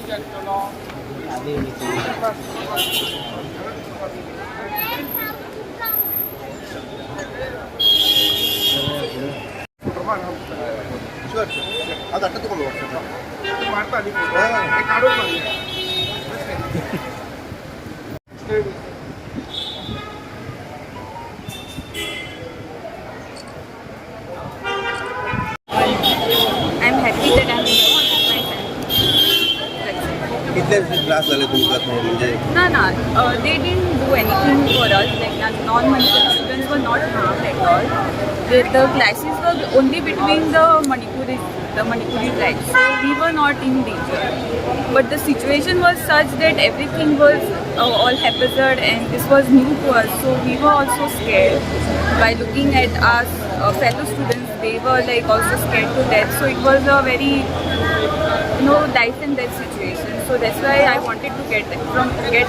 I'm happy that I'm here with my friends. कितने class झाले तुमका म्हणजे No, they didn't do anything for us. Like non-Manipuri students were not harmed at all. The classes were only between the Manipuri tribes, so we were not in danger. But the situation was such that everything was all haphazard, and this was new to us, so we were also scared. By looking at us fellow students, they were like also scared to death. So it was a very life and death situation. So that's why I wanted to get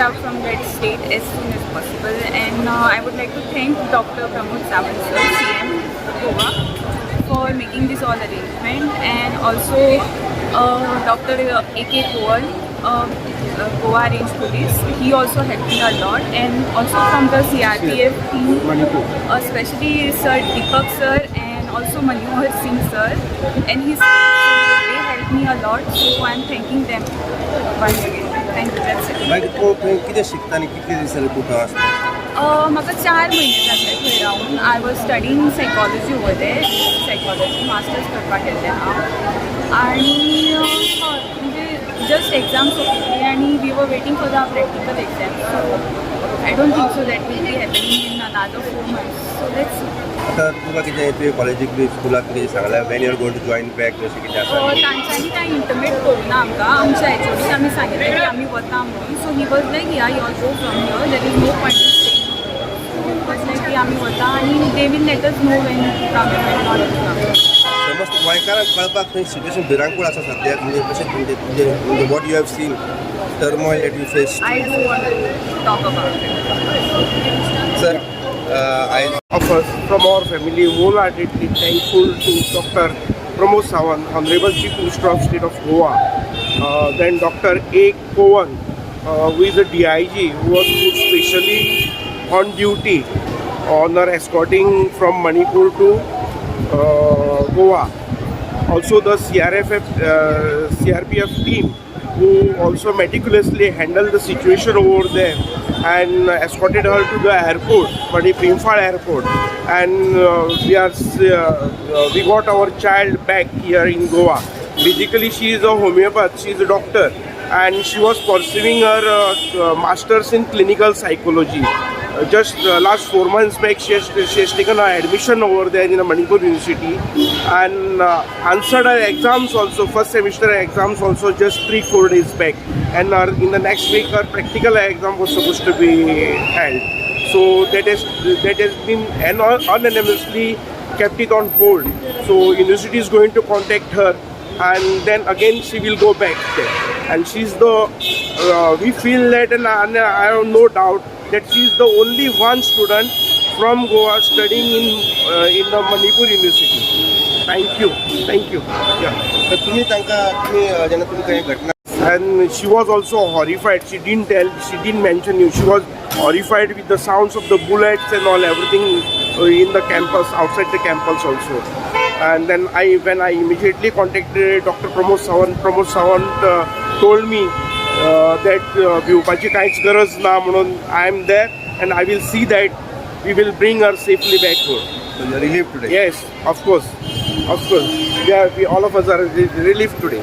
out from that state as soon as possible. And I would like to thank Dr. Pramod Sawant sir, CM Goa, for making this all arrangement, and also Dr. A.K. Goan, Goa Range Police. He also helped me a lot, and also from the CRPF team, especially Sir Deepak sir and also Manohar Singh sir and his team. They helped me a lot, so I'm thanking them once again. Thank you. That's it. मागीर तूं थंय कितें शिकता आनी कितले दीस जाले तूं थंय आसता म्हाका 4 म्हयने जाले थंय रावून. I was studying psychology over there, psychology masters करपाक गेल्लें हांव. आनी म्हणजे जस्ट एग्जाम सोंपली आनी we were waiting for the practical exam. So I don't think so that will be happening in another 4 months. So let's see. आतां तुका कितें तुवें कॉलेजीक बी स्कुलाक कितें सांगलां when you are going to join back तशें कितें आसा तांच्यांनी कांय इंटिमेट करूना आमकां. आमच्या एचओडीक आमी सांगिल्लें की आमी वता म्हणून. सो ही was like yeah you all go from here, there is no point in staying. Was like की आमी वता आनी they will let us know when come and not come. समज गोंयकारांक कळपाक थंय सिच्युएशन भिरांकूळ आसा सद्याक म्हणजे कशें म्हणजे what you have seen turmoil that you face I don't want to talk about it. Sir Of us from our family wholeheartedly thankful to Dr. Pramod Sawant, Honorable Chief Minister of State of Goa, then Dr. A. Goan, who is a DIG, who was put specially on duty on our escorting from Manipur to Goa. Also the CRPF team, who also meticulously handled the situation over there and escorted her to the airport, Manipur airport, and we got our child back here in Goa. Basically, she is a homeopath, she is a doctor, and she was pursuing her masters in clinical psychology. Just last 4 months back, she has taken her admission over there in a Manipur University and answered her exams also, first semester exams also just 3-4 days back. And in the next week, her practical exam was supposed to be held. So that has been unanimously kept it on hold. So university is going to contact her, and then again she will go back there. And she's we feel that, and I have no doubt that she is the only one student from Goa studying in the Manipur University. Thank you. Yeah. तर तुम्ही जेन्ना तुमकां ही घटना And she was also horrified. She didn't mention you. She was horrified with the sounds of the bullets and everything in the campus, outside the campus also. And then when I immediately contacted Dr. Pramod Sawant told me that भिवपाची कांयच गरज ना म्हणून I am there and I will see that we will bring her safely back home. So you are relieved today? Yes, of course. We all of us are relieved today.